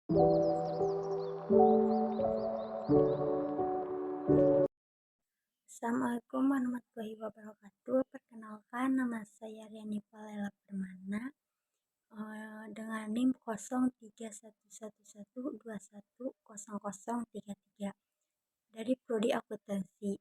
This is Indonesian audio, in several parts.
Assalamualaikum warahmatullahi wabarakatuh. Perkenalkan, nama saya Riani Palela Permana, dengan NIM 031111210033 dari Prodi Akuntansi.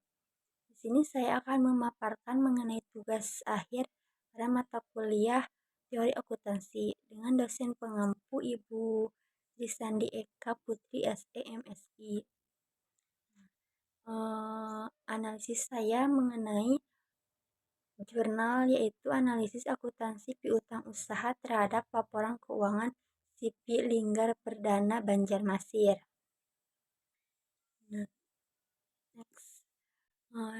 Di sini saya akan memaparkan mengenai tugas akhir pada mata kuliah Teori Akuntansi dengan dosen pengampu Ibu Risandi Eka Putri SE MSI. Analisis saya mengenai jurnal yaitu analisis akuntansi piutang usaha terhadap laporan keuangan Sipi Linggar Perdana Banjarmasin. Nah, next.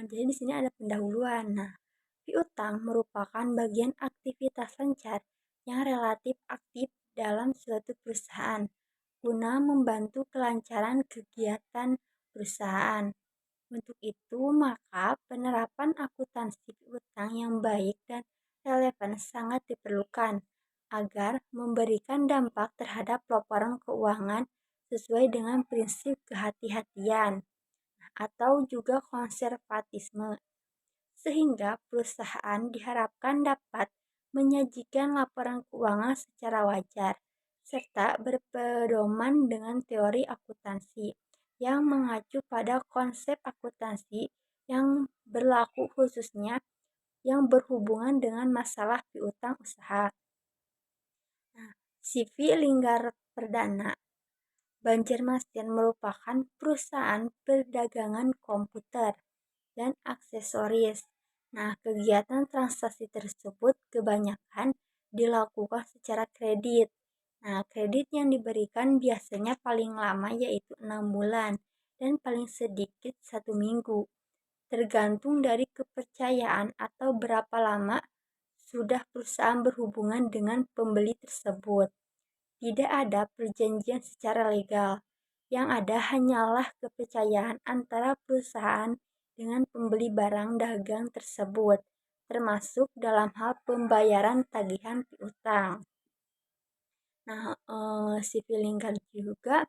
Jadi di sini ada pendahuluan. Nah, piutang merupakan bagian aktivitas lancar yang relatif aktif dalam suatu perusahaan guna membantu kelancaran kegiatan perusahaan. Untuk itu, maka penerapan akuntansi piutang yang baik dan relevan sangat diperlukan agar memberikan dampak terhadap laporan keuangan sesuai dengan prinsip kehati-hatian atau juga konservatisme, sehingga perusahaan diharapkan dapat menyajikan laporan keuangan secara wajar serta berpedoman dengan teori akuntansi yang mengacu pada konsep akuntansi yang berlaku khususnya yang berhubungan dengan masalah piutang usaha. Nah, Sipi Linggar Perdana Banjarmasin merupakan perusahaan perdagangan komputer dan aksesoris. Nah, kegiatan transaksi tersebut kebanyakan dilakukan secara kredit. Nah, kredit yang diberikan biasanya paling lama yaitu 6 bulan dan paling sedikit 1 minggu, tergantung dari kepercayaan atau berapa lama sudah perusahaan berhubungan dengan pembeli tersebut. Tidak ada perjanjian secara legal, yang ada hanyalah kepercayaan antara perusahaan dengan pembeli barang dagang tersebut, termasuk dalam hal pembayaran tagihan piutang. Nah, Sipi Linggar juga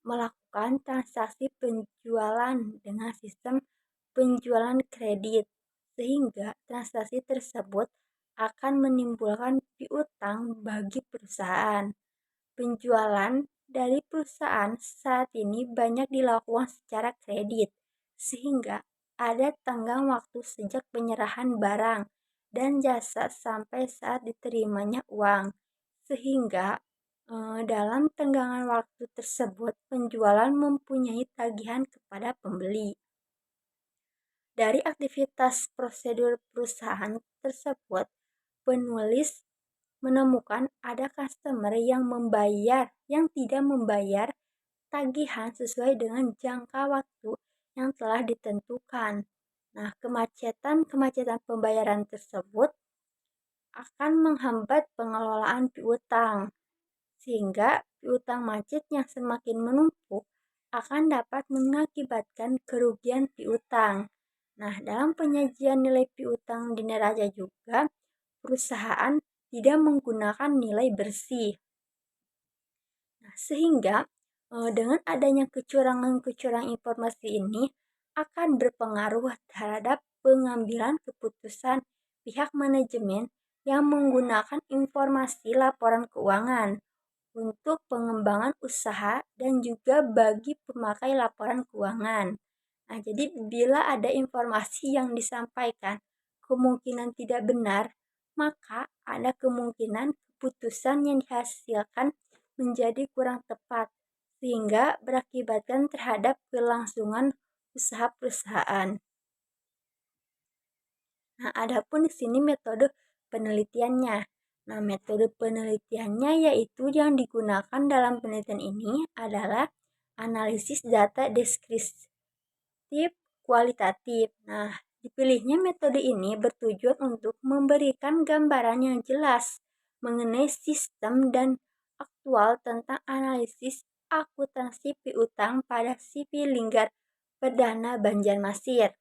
melakukan transaksi penjualan dengan sistem penjualan kredit, sehingga transaksi tersebut akan menimbulkan piutang bagi perusahaan. Penjualan dari perusahaan saat ini banyak dilakukan secara kredit, sehingga ada tenggang waktu sejak penyerahan barang dan jasa sampai saat diterimanya uang, sehingga dalam tenggangan waktu tersebut penjualan mempunyai tagihan kepada pembeli. Dari aktivitas prosedur perusahaan tersebut, penulis menemukan ada customer yang tidak membayar tagihan sesuai dengan jangka waktu yang telah ditentukan. Nah, kemacetan pembayaran tersebut akan menghambat pengelolaan piutang, sehingga piutang macet yang semakin menumpuk akan dapat mengakibatkan kerugian piutang. Nah, dalam penyajian nilai piutang di neraca juga, perusahaan tidak menggunakan nilai bersih. Nah, sehingga dengan adanya kecurangan-kecurangan informasi ini akan berpengaruh terhadap pengambilan keputusan pihak manajemen yang menggunakan informasi laporan keuangan untuk pengembangan usaha dan juga bagi pemakai laporan keuangan. Nah, jadi bila ada informasi yang disampaikan kemungkinan tidak benar, maka ada kemungkinan keputusan yang dihasilkan menjadi kurang tepat, sehingga berakibatkan terhadap kelangsungan usaha perusahaan. Nah, adapun di sini metode penelitiannya. Nah, metode penelitiannya yaitu yang digunakan dalam penelitian ini adalah analisis data deskriptif kualitatif. Nah, dipilihnya metode ini bertujuan untuk memberikan gambaran yang jelas mengenai sistem dan aktual tentang analisis akuntansi piutang pada Sipi Linggar Perdana Banjarmasin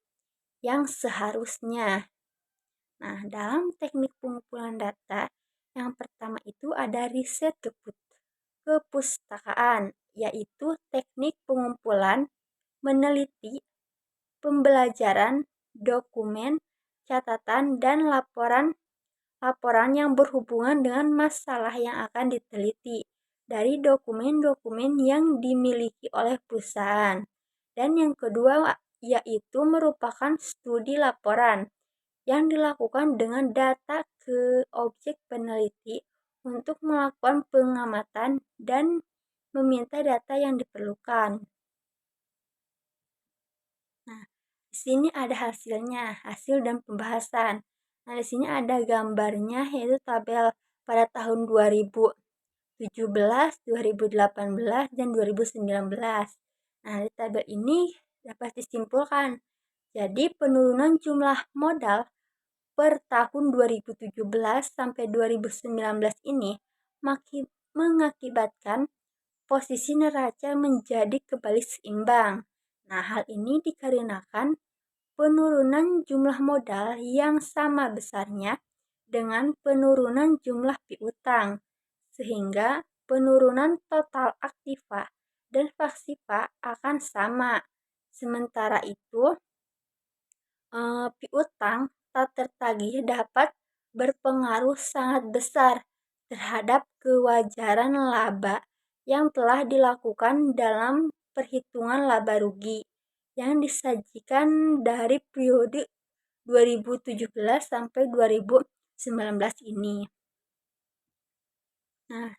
yang seharusnya. Nah, dalam teknik pengumpulan data, yang pertama itu ada riset kepustakaan, yaitu teknik pengumpulan, meneliti, pembelajaran, dokumen, catatan, dan laporan yang berhubungan dengan masalah yang akan diteliti dari dokumen-dokumen yang dimiliki oleh perusahaan. Dan yang kedua yaitu merupakan studi laporan yang dilakukan dengan data ke objek peneliti untuk melakukan pengamatan dan meminta data yang diperlukan. Nah, di sini ada hasil dan pembahasan. Nah, di sini ada gambarnya yaitu tabel pada tahun 2017, 2018, dan 2019. Nah, di tabel ini dapat disimpulkan. Jadi, penurunan jumlah modal per tahun 2017 sampai 2019 ini mengakibatkan posisi neraca menjadi kembali seimbang. Nah, hal ini dikarenakan penurunan jumlah modal yang sama besarnya dengan penurunan jumlah piutang, sehingga penurunan total aktiva dan pasiva akan sama. Sementara itu, piutang tak tertagih dapat berpengaruh sangat besar terhadap kewajaran laba yang telah dilakukan dalam perhitungan laba rugi yang disajikan dari periode 2017 sampai 2019 ini. Nah,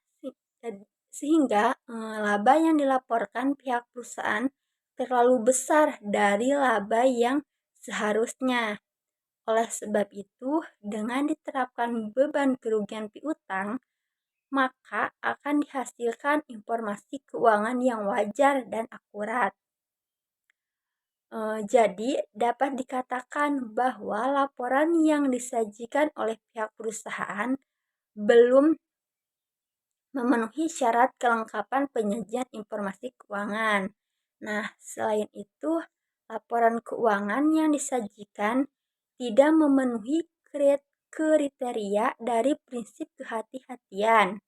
sehingga laba yang dilaporkan pihak perusahaan terlalu besar dari laba yang seharusnya. Oleh sebab itu, dengan diterapkan beban kerugian piutang, maka akan dihasilkan informasi keuangan yang wajar dan akurat. Jadi, dapat dikatakan bahwa laporan yang disajikan oleh pihak perusahaan belum memenuhi syarat kelengkapan penyajian informasi keuangan. Nah, selain itu, laporan keuangan yang disajikan tidak memenuhi kriteria dari prinsip kehati-hatian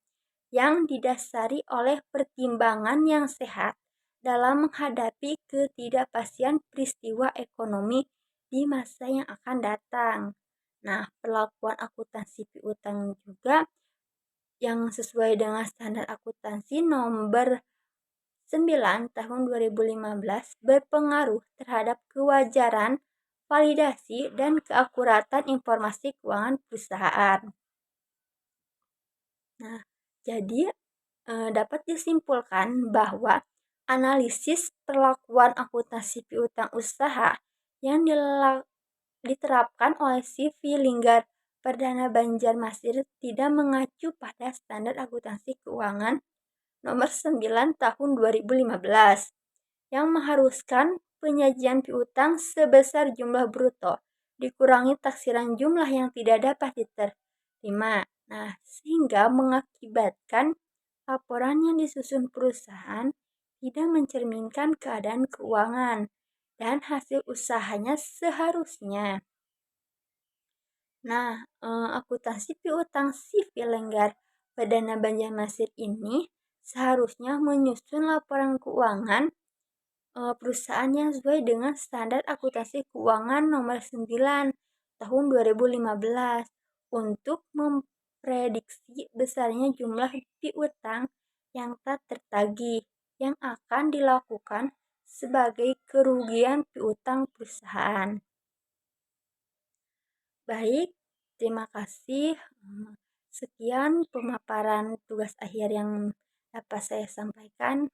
yang didasari oleh pertimbangan yang sehat dalam menghadapi ketidakpastian peristiwa ekonomi di masa yang akan datang. Nah, perlakuan akuntansi piutang juga yang sesuai dengan standar akuntansi nomor 9 tahun 2015 berpengaruh terhadap kewajaran, validasi, dan keakuratan informasi keuangan perusahaan. Nah, jadi dapat disimpulkan bahwa analisis perlakuan akuntansi piutang usaha yang diterapkan oleh CV Linggar Perdana Banjarmasin tidak mengacu pada standar akuntansi keuangan nomor 9 tahun 2015 yang mengharuskan penyajian piutang sebesar jumlah bruto dikurangi taksiran jumlah yang tidak dapat diterima. Nah, sehingga mengakibatkan laporan yang disusun perusahaan tidak mencerminkan keadaan keuangan dan hasil usahanya seharusnya. Nah, akuntansi piutang CV Linggar Perdana Banjarmasin ini seharusnya menyusun laporan keuangan perusahaan yang sesuai dengan standar akuntansi keuangan nomor 9 tahun 2015 untuk memprediksi besarnya jumlah piutang yang tak tertagih yang akan dilakukan sebagai kerugian piutang perusahaan. Baik, terima kasih. Sekian pemaparan tugas akhir yang dapat saya sampaikan.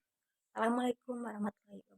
Assalamualaikum warahmatullahi wabarakatuh.